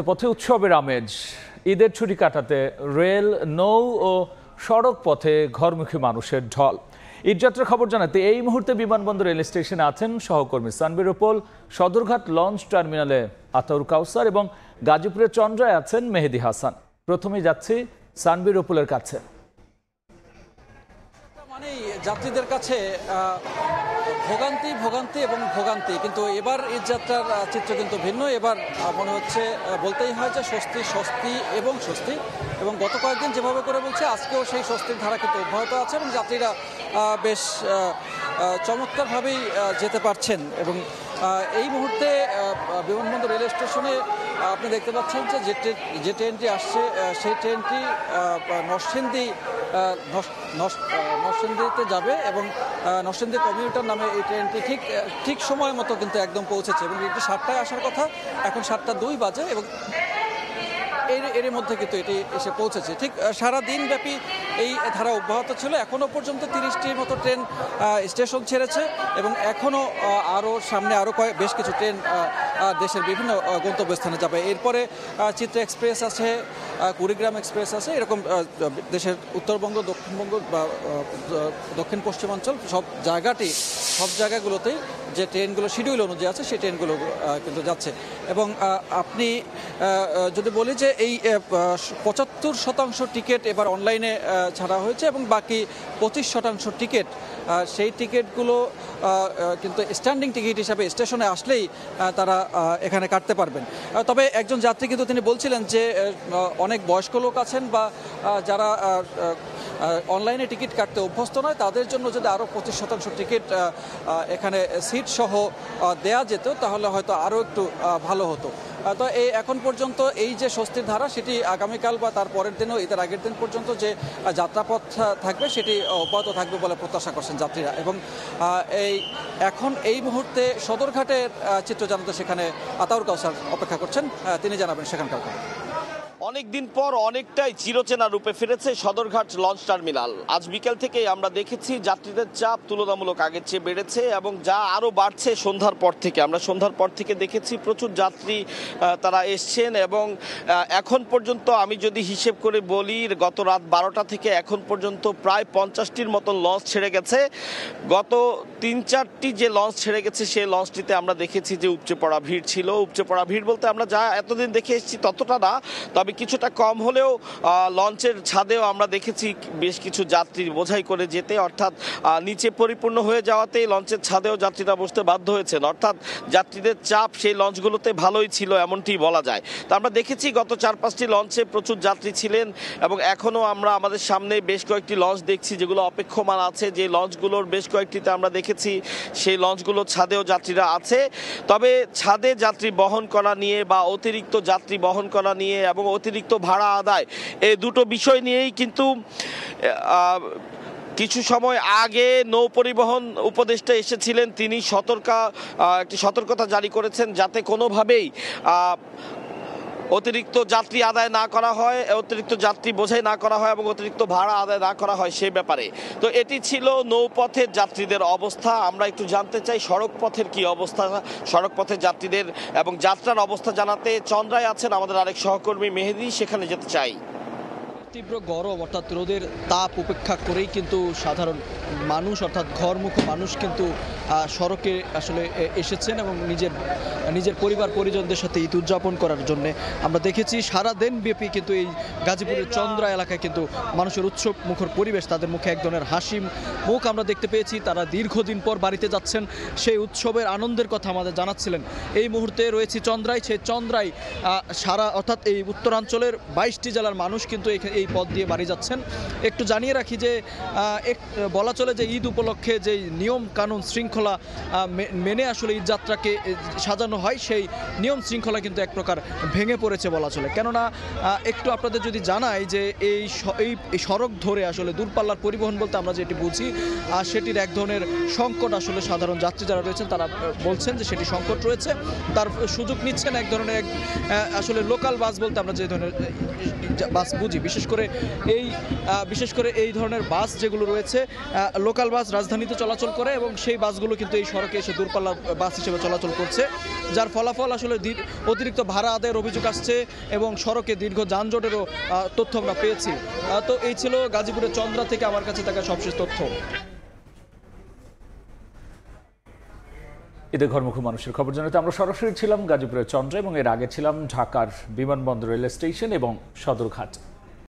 পথে উৎসবের আমেজ। ঈদের ছুটি কাটাতে রেল, নৌ ও সড়ক পথে ঘরমুখী মানুষের ঢল। ঈদযাত্রার খবর জানাতে এই মুহূর্তে বিমানবন্দর রেল স্টেশনে আছেন সহকর্মী সানভীর উপল, সদরঘাট লঞ্চ টার্মিনালে আতাউর কাউসার এবং গাজীপুরের চন্দ্রায় আছেন মেহেদি হাসান। প্রথমেই যাচ্ছি সানভীর উপলের কাছে। মানে যাত্রীদের কাছে ভোগান্তি এবং ভোগান্তি, কিন্তু এবার ঈদযাত্রার চিত্র কিন্তু ভিন্ন। এবার মনে হচ্ছে বলতেই হয় যে স্বস্তি এবং গত কয়েকদিন যেভাবে করে বলছে আজকেও সেই স্বস্তির ধারা কিন্তু অব্যাহত আছে এবং যাত্রীরা বেশ চমৎকারভাবেই যেতে পারছেন। এবং এই মুহূর্তে বিমানবন্দর রেল স্টেশনে আপনি দেখতে পাচ্ছেন যে ট্রেনটি আসছে সেই ট্রেনটি নরসিংদীতে যাবে এবং নরসিংদী কমিউটার নামে এই ট্রেনটি ঠিক সময় মতো কিন্তু একদম পৌঁছেছে এবং এটি 7টায় আসার কথা, এখন 7:02 বাজে এবং এর মধ্যে কিন্তু এটি এসে পৌঁছেছে। ঠিক সারা দিন ব্যাপী এই ধারা অব্যাহত ছিল। এখনও পর্যন্ত 30টির মতো ট্রেন স্টেশন ছেড়েছে এবং এখনও সামনে বেশ কিছু ট্রেন দেশের বিভিন্ন গন্তব্যস্থানে যাবে। এরপরে চিত্রা এক্সপ্রেস আছে, কুড়িগ্রাম এক্সপ্রেস আছে, এরকম দেশের উত্তরবঙ্গ, দক্ষিণবঙ্গ বা দক্ষিণ পশ্চিমাঞ্চল সব জায়গাগুলোতেই যে ট্রেনগুলো শিডিউল অনুযায়ী আছে সেই ট্রেনগুলো কিন্তু যাচ্ছে। এবং আপনি যদি বলি যে এই 75% টিকিট এবার অনলাইনে ছাড়া হয়েছে এবং বাকি 25% টিকিট, সেই টিকিটগুলো কিন্তু স্ট্যান্ডিং টিকিট হিসাবে স্টেশনে আসলেই তারা এখানে কাটতে পারবেন। তবে একজন যাত্রী কিন্তু তিনি বলছিলেন যে অনেক বয়স্ক লোক আছেন বা যারা অনলাইনে টিকিট কাটতে অভ্যস্ত নয়, তাদের জন্য যদি আরও 25% টিকিট এখানে সিট সহ দেয়া যেত তাহলে হয়তো আরও একটু ভালো হতো। তো এখন পর্যন্ত এই যে স্বস্তির ধারা সেটি আগামীকাল বা তার পরের দিনও ঈদের আগের দিন পর্যন্ত যে যাত্রাপথ থাকবে সেটি অব্যাহত থাকবে বলে প্রত্যাশা করছেন যাত্রীরা। এবং এখন এই মুহূর্তে সদরঘাটের চিত্র জানাতে সেখানে আতাউর কাউসার অপেক্ষা করছেন, তিনি জানাবেন সেখানকার। অনেকদিন পর অনেকটাই চিরচেনা রূপে ফিরেছে সদরঘাট লঞ্চ টার্মিনাল। আজ বিকেল থেকে আমরা দেখেছি যাত্রীদের চাপ তুলনামূলক আগের চেয়ে বেড়েছে এবং যা আরও বাড়ছে সন্ধ্যার পর থেকে। আমরা সন্ধ্যার পর থেকে দেখেছি প্রচুর যাত্রী তারা এসছেন এবং এখন পর্যন্ত আমি যদি হিসেব করে বলি গত রাত 12টা থেকে এখন পর্যন্ত প্রায় 50টির মতন লঞ্চ ছেড়ে গেছে। গত 3-4টি যে লঞ্চ ছেড়ে গেছে সেই লঞ্চটিতে আমরা দেখেছি যে উপচে পড়া ভিড় ছিল। উপচে পড়া ভিড় বলতে আমরা যা এতদিন দেখে এসেছি ততটা না, তবে কিছুটা কম হলেও লঞ্চের ছাদেও আমরা দেখেছি বেশ কিছু যাত্রী বোঝাই করে যেতে, অর্থাৎ নিচে পরিপূর্ণ হয়ে যাওয়াতেই লঞ্চের ছাদেও যাত্রীরা বসতে বাধ্য হয়েছেন। অর্থাৎ যাত্রীদের চাপ সেই লঞ্চগুলোতে ভালোই ছিল এমনটি বলা যায়। তো আমরা দেখেছি গত 4-5টি লঞ্চে প্রচুর যাত্রী ছিলেন এবং এখনও আমরা আমাদের সামনে বেশ কয়েকটি লঞ্চ দেখছি যেগুলো অপেক্ষমান আছে। যে লঞ্চগুলোর বেশ কয়েকটিতে আমরা দেখেছি সেই লঞ্চগুলোর ছাদেও যাত্রীরা আছে। তবে ছাদে যাত্রী বহন করা নিয়ে বা অতিরিক্ত যাত্রী বহন করা নিয়ে এবং অতিরিক্ত ভাড়া আদায়, এই দুটো বিষয় নিয়েই কিন্তু কিছু সময় আগে নৌ পরিবহন উপদেষ্টা এসেছিলেন, তিনি একটি সতর্কতা জারি করেছেন যাতে কোনোভাবেই অতিরিক্ত যাত্রী আদায় না করা হয়, অতিরিক্ত যাত্রী বোঝাই না করা হয় এবং অতিরিক্ত ভাড়া আদায় না করা হয় সে ব্যাপারে। তো এটি ছিল নৌপথের যাত্রীদের অবস্থা। আমরা একটু জানতে চাই সড়ক পথের কি অবস্থা, সড়ক পথের যাত্রীদের এবং যাত্রার অবস্থা জানাতে চন্দ্রায় আছেন আমাদের আরেক সহকর্মী মেহেদি, সেখানে যেতে চাই। তীব্র গরম অর্থাৎ রোদের তাপ উপেক্ষা করেই কিন্তু সাধারণ মানুষ অর্থাৎ ঘরমুখী মানুষ কিন্তু সড়কে আসলে এসেছেন এবং নিজের পরিবার পরিজনদের সাথে ঈদ উদযাপন করার জন্য। আমরা দেখেছি সারা দিন ব্যাপী কিন্তু এই গাজীপুরের চন্দ্রা এলাকায় কিন্তু মানুষের উৎসব মুখর পরিবেশ, তাদের মুখে এক ধরনের হাসি মুখ আমরা দেখতে পেয়েছি। তারা দীর্ঘদিন পর বাড়িতে যাচ্ছেন, সেই উৎসবের আনন্দের কথা আমাদের জানাচ্ছিলেন। এই মুহূর্তে রয়েছে চন্দ্রায়, সেই চন্দ্রায় সারা অর্থাৎ এই উত্তরাঞ্চলের 22টি জেলার মানুষ কিন্তু এই পথ দিয়ে বাড়ি যাচ্ছেন। একটু জানিয়ে রাখি যে বলা চলে যে ঈদ উপলক্ষে যে নিয়ম কানুন শৃঙ্খলা মেনে আসলে ঈদ যাত্রাকে সাজানো হয়, সেই নিয়ম শৃঙ্খলা কিন্তু এক প্রকার ভেঙে পড়েছে বলা চলে। কেননা একটু আপনাদের যদি জানাই যে এই সড়ক ধরে আসলে দূরপাল্লার পরিবহন বলতে আমরা যেটি বুঝি সেটির এক ধরনের সংকট আসলে সাধারণ যাত্রী যারা রয়েছেন তারা বলছেন যে সেটি সংকট রয়েছে, তার সুযোগ নিচ্ছেন এক ধরনের আসলে লোকাল বাস বলতে আমরা যে ধরনের বাস বুঝি, বিশেষ করে এই ধরনের বাস যেগুলো রয়েছে লোকাল বাস রাজধানীতে চলাচল করে এবং সেই বাসগুলো কিন্তু এই সড়কে এসে দূরপাল্লা বাস হিসেবে চলাচল করছে, যার ফলাফল আসলে অতিরিক্ত ভাড়া আদায়ের অভিযোগ আসছে এবং সড়কে দীর্ঘ যানজটেরও তথ্য আমরা পেয়েছি। তো এই ছিল গাজীপুরের চন্দ্রা থেকে আমার কাছে থাকা সবশেষ তথ্য। ঈদে ঘরমুখী মানুষের খবর জানাতে আমরা সরাসরি ছিলাম গাজীপুরের চন্দ্রা এবং এর আগে ছিলাম ঢাকার বিমানবন্দর রেল স্টেশন এবং সদরঘাট।